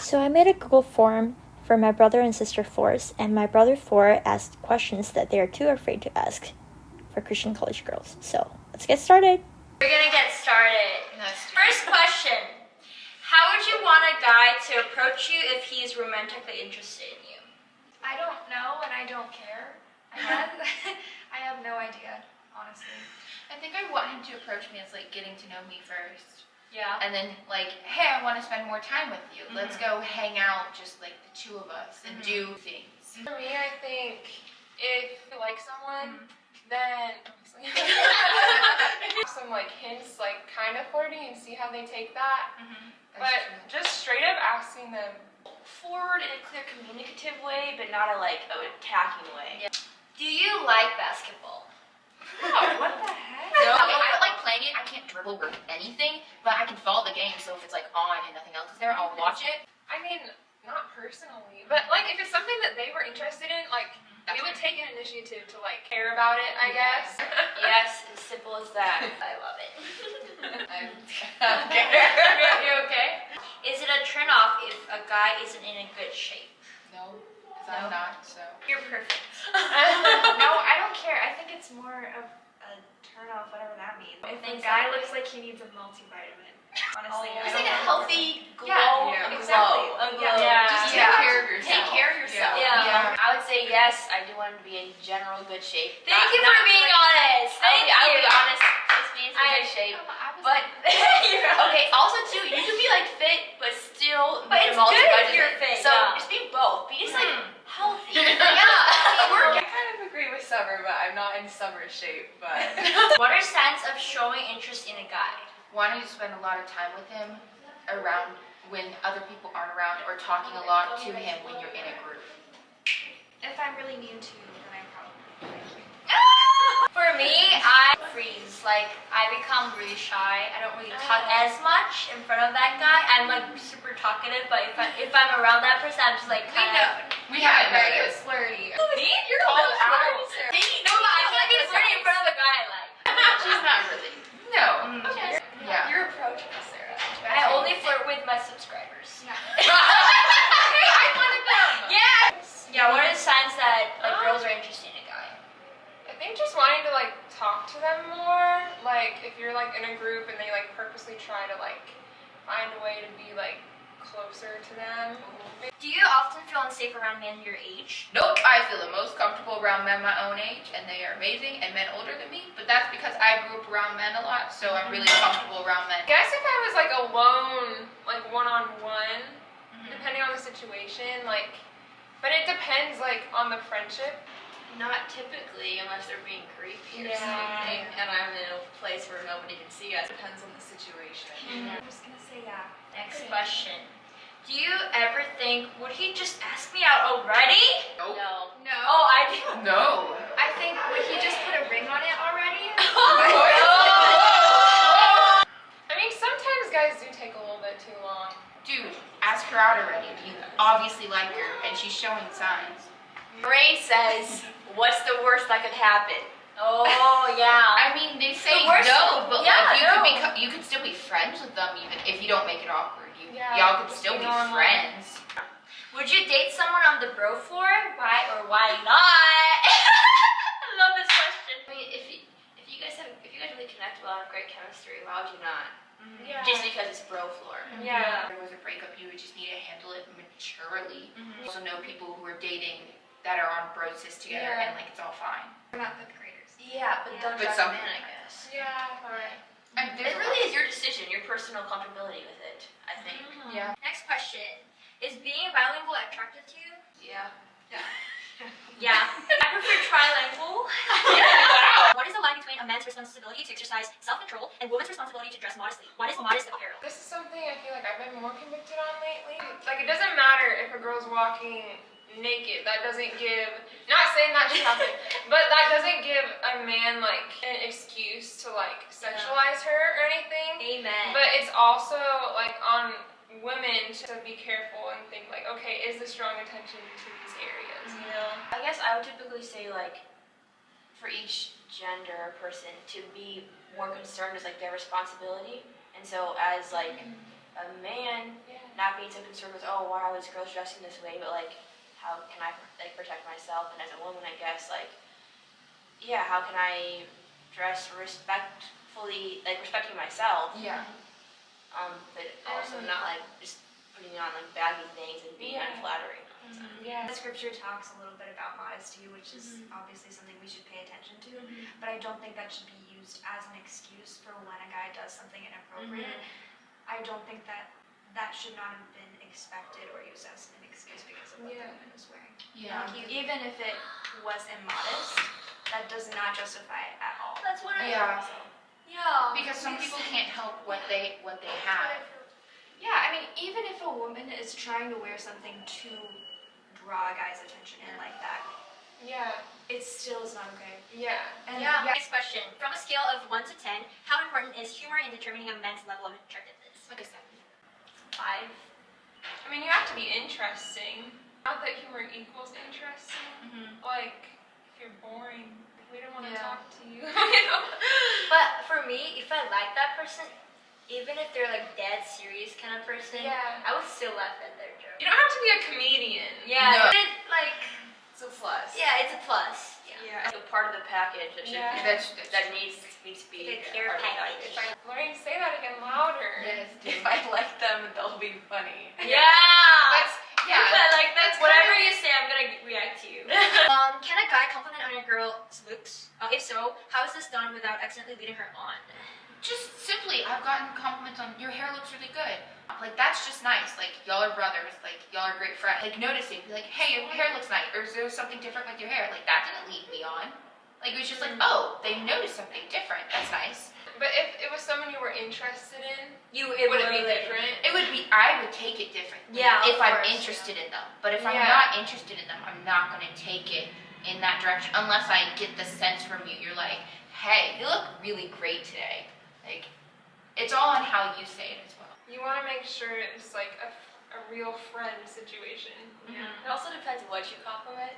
So I made a Google form for my brother and sister Force, and my brother 4 asked questions that they are too afraid to ask for Christian college girls. So let's get started. We're gonna get started. First question. How would you want a guy to approach you if he's romantically interested in you? I don't know and I don't care. I have no idea, honestly. I think I want him to approach me as like getting to know me first. Yeah. And then like, hey, I want to spend more time with you. Let's go hang out, just like the two of us, and do things. For me, I think if you like someone, then some like hints, like kind of flirty, and see how they take that. But just straight up asking them Forward in a clear communicative way, but not a attacking way. Yeah. Do you like basketball? oh, what the heck? No, I don't like playing it. I can't dribble or anything, but I can follow the game. So if it's like on and nothing else is there, I'll watch it. I mean, not personally, but like if it's something that they were interested in, like we would take an initiative to like care about it, I guess. Yes, as simple as that. I love it. Okay. You okay? Is it a turn off if a guy isn't in a good shape? No, because I'm not. So You're perfect. No, I don't care. I think it's more of a turn off, whatever that means. If a guy looks like he needs a multivitamin, honestly. It's I like a don't know. healthy glow. Yeah, exactly. A glow. Yeah. just take Yeah. care of yourself. Take care of yourself. Yeah. I would say yes, I do want him to be in general good shape. Thank Not- you for not being like- honest. Thank you. I'll be honest. Just being in good shape. But But okay, also too, you can be like fit, but still. But be it's good if multivitamin. you're fit, So yeah. just be both. Be just like healthy. I kind of agree with Summer, but I'm not in Summer shape. But What are signs of showing interest in a guy? wanting to spend a lot of time with him around when other people aren't around, or talking a lot to him when you're in a group. If I'm really mean to you, then I probably like you. For me, I freeze. Like, I become really shy. I don't really talk as much in front of that guy. I'm like super talkative, but if I'm around that person, I'm just like kind of. We haven't Right? noticed. Flirty. Me? You're Call a little out. flirty. See? No, but I feel like it's flirty in front of a guy. Like, She's not really. No. okay. Yeah. You're approachable, Sarah. I only flirt with my subscribers. Yeah. I'm one of them. Yeah. Yeah. What are the signs that like girls are interested in a guy? I think just wanting to like talk to them more. Like if you're like in a group and they like purposely try to like find a way to be like closer to them. Do you often feel unsafe around men your age? Nope, I feel the most comfortable around men my own age, and they are amazing, and men older than me, but that's because I grew up around men a lot, so I'm really comfortable around men. I guess if I was like alone, like one-on-one, depending on the situation, like, but it depends like on the friendship. Not typically, unless they're being creepy or Yeah. something, and I'm in a place where nobody can see us. Depends on the situation. I'm just gonna say yeah. Next question. Do you ever think, would he just ask me out already? Nope. No. No. Oh, I do. No. I think would he just put a ring on it already? I mean, sometimes guys do take a little bit too long. Dude, ask her out already. You obviously like her, and she's showing signs. Ray says, what's the worst that could happen? Oh, yeah. I mean, they say The worst- no, but yeah, like you could still be friends with them even if you don't make it awkward. Y'all could just still be be normal. friends. Would you date someone on the bro floor? Why or why not? I love this question. I mean, if you guys really connect well and have great chemistry, why would you not? Yeah. Just because it's bro floor. Yeah. If there was a breakup, you would just need to handle it maturely. Also know people who are dating that are on bro sis together, Yeah. and like it's all fine. We're not fifth graders. Yeah, but don't But drive some- a man, I guess. Yeah, alright. It really is your decision, your personal comfortability with it, I think. Yeah. Next question. Is being bilingual attractive to you? Yeah. Yeah. I prefer trilingual. What is the line between a man's responsibility to exercise self-control and woman's responsibility to dress modestly? What is modest apparel? This is something I feel like I've been more convicted on lately. Like, it doesn't matter if a girl's walking naked. That doesn't give, not saying that should happen, but that doesn't give a man, like, an excuse to, like, sexualize her or anything. Amen. But it's also, like, on women to be careful and think, like, okay, is this drawing attention to these areas, you know? I guess I would typically say, like, for each gender or person to be more concerned is like their responsibility. And so as like a man, not being so concerned with, oh, why are those girls dressing this way, but like, how can I like protect myself? And as a woman, I guess like, yeah, how can I dress respectfully, like respecting myself, Yeah. but also not like just putting on like baggy things and being unflattering. Yeah. The scripture talks a little bit about modesty, which is obviously something we should pay attention to, but I don't think that should be used as an excuse for when a guy does something inappropriate. I don't think that should not have been expected or used as an excuse because of what the woman was wearing. Yeah. Even if it was immodest, that does not justify it at all. That's what I. Yeah. Yeah. Because some people can't help what they have. Yeah, I mean, even if a woman is trying to wear something to draw a guy's attention in like that, Yeah. it still is not okay. Yeah. And Next question. From a scale of 1 to 10, how important is humor in determining a man's level of attractiveness? Like I said. 5. I mean, you have to be interesting. Not that humor equals interesting. Like, if you're boring, we don't want to talk to you. You know? But for me, if I like that person, even if they're like dead serious kind of person, Yeah. I would still laugh at their joke. You don't have to be a comedian. Yeah, No. like, It's a plus. yeah, it's a plus. Yeah. It's a part of the package that should Yeah. that needs to be Like a care part of the package. Lauren, say that again louder. Yes, If I like them, they'll be funny. Yeah! That's like, that's whatever kinda- you say, I'm gonna react to you. Can a guy compliment on a girl's looks? If so, how is this done without accidentally leading her on? Just simply, I've gotten compliments on your hair looks really good. Like that's just nice. Like y'all are brothers. Like y'all are great friends. Like noticing, be like, hey, your hair looks nice, or is there something different with your hair? Like that didn't lead me on. Like it was just like, oh, they noticed something different. That's nice. But if it was someone you were interested in, It would it be different? It would be. I would take it differently. Yeah, of If I'm course, interested in them. But if I'm Yeah. not interested in them, I'm not gonna take it in that direction unless I get the sense from you. You're like, hey, you look really great today. Like it's all on how you say it as well. you want to make sure it's like a real friend situation. It also depends what you compliment,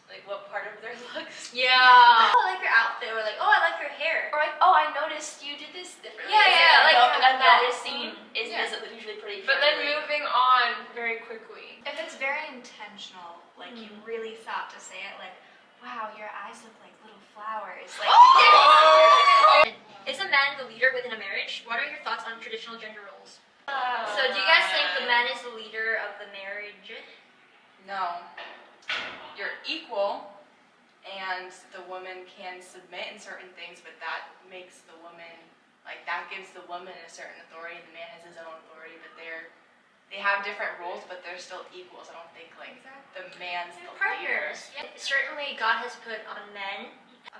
like what part of their looks. Yeah. Oh, I like your outfit, or like, oh, I like your hair. Or like, oh, I noticed you did this differently. Yeah, like, that yeah. noticing is usually pretty. But then friendly. moving on very quickly. if it's very intentional, like you really thought to say it, like, wow, your eyes look like little flowers. Like, Is a man the leader within a marriage? What are your thoughts on traditional gender roles? So, do you guys think the man is the leader of the marriage? No. You're equal, and the woman can submit in certain things, but that makes the woman, like, that gives the woman a certain authority, and the man has his own authority, but they have different roles, but they're still equals. I don't think, like, the man's the leader. Partners. Certainly, God has put on men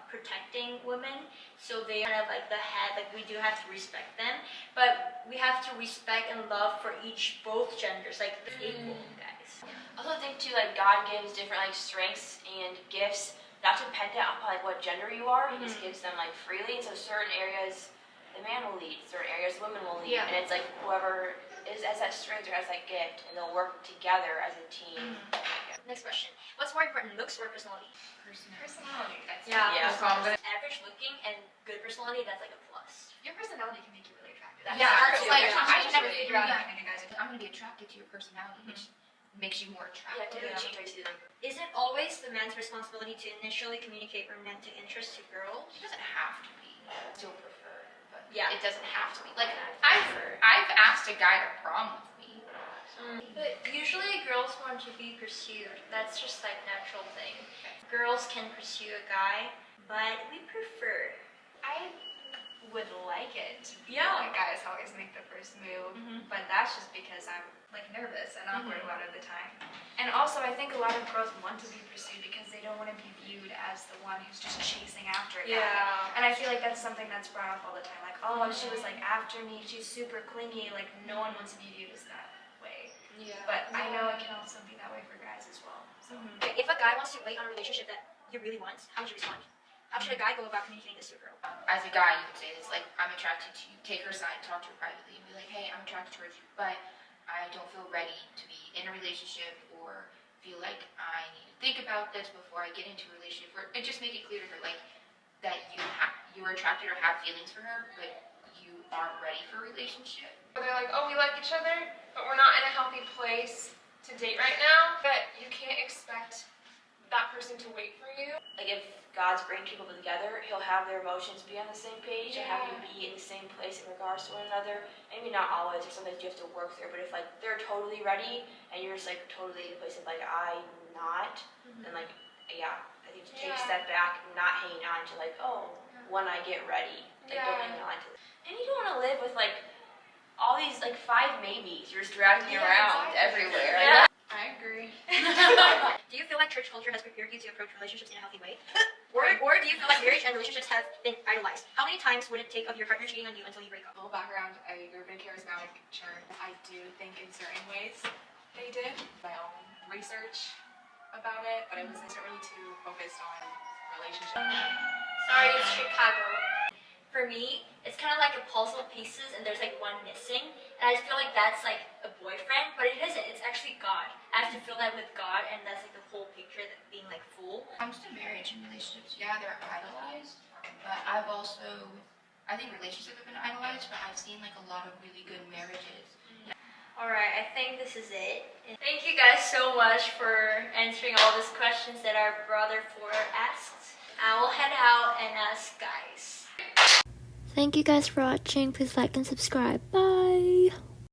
protecting women, so they are kind of like the head. Like we do have to respect them, but we have to respect and love for both genders, like equal guys. I also think too, like God gives different like strengths and gifts, not dependent upon like what gender you are. He just gives them like freely. And so certain areas the man will lead, certain areas the woman will lead, and it's like whoever has that strength or has that gift, and they'll work together as a team. Next question: what's more important, looks or personality? Personality. That's Yeah. So I'm gonna, Average looking and good personality, that's like a plus. your personality can make you really attractive. Yeah, yeah, that's like it. I should never really figure out yeah. anything, guys. I'm gonna be attracted to your personality, which makes you more Yeah, attractive. to change to them. Is it always the man's responsibility to initially communicate romantic interest to girls? It doesn't have to be. I still prefer, but Yeah. it doesn't have to be. Like I've asked a guy to prom with me. But usually girls want to be pursued. That's just like natural thing. Girls can pursue a guy, but we prefer. I would like it to be Yeah. like guys always make the first move, but that's just because I'm like nervous and awkward a lot of the time. And also, I think a lot of girls want to be pursued because they don't want to be viewed as the one who's just chasing after a guy. Yeah. And I feel like that's something that's brought up all the time. Like, oh, she was like after me, she's super clingy. Like, no one wants to be viewed as that way. Yeah. But I know it can also be that way for guys as well. So. If a guy wants to wait on a relationship that he really wants, how would you respond? How should a guy go about communicating this to a girl? As a guy, you could say this, like, I'm attracted to you. Take her aside, talk to her privately, and be like, hey, I'm attracted towards you, but I don't feel ready to be in a relationship, or feel like I need to think about this before I get into a relationship. And just make it clear to her, like, that you're attracted or have feelings for her, but you aren't ready for a relationship. They're like, oh, we like each other, but we're not in a healthy place to date right now. But you can't expect that person to wait for you. Like if God's bringing people together, he'll have their emotions be on the same page and have you be in the same place in regards to one another. Maybe not always, or sometimes you have to work through, but if like they're totally ready and you're just like totally in a place of like I'm not, then like I think to take a step back, not hanging on to like, oh, when I get ready, like don't hang on to it. And you don't want to live with like all these like 5 maybes you're just dragging around everywhere. Yeah. I agree. Do you feel like church culture has prepared you to approach relationships in a healthy way? Or do you feel like marriage and relationships have been idolized? How many times would it take of your partner cheating on you until you break up? Full background, I grew up in a charismatic church. I do think in certain ways they did. My own research about it, but I wasn't really too focused on relationships. Sorry, it's Chicago. For me, it's kind of like a puzzle pieces and there's like one missing. And I just feel like that's like a boyfriend, but it isn't. It's actually God. I have to fill that with God, and that's like the whole picture that being like full. When it comes to marriage and relationships, yeah, they're idolized, but I think relationships have been idolized, but I've seen like a lot of really good marriages. Alright, I think this is it. Thank you guys so much for answering all these questions that our brother Ford asked. I will head out and ask guys. Thank you guys for watching. Please like and subscribe. Bye.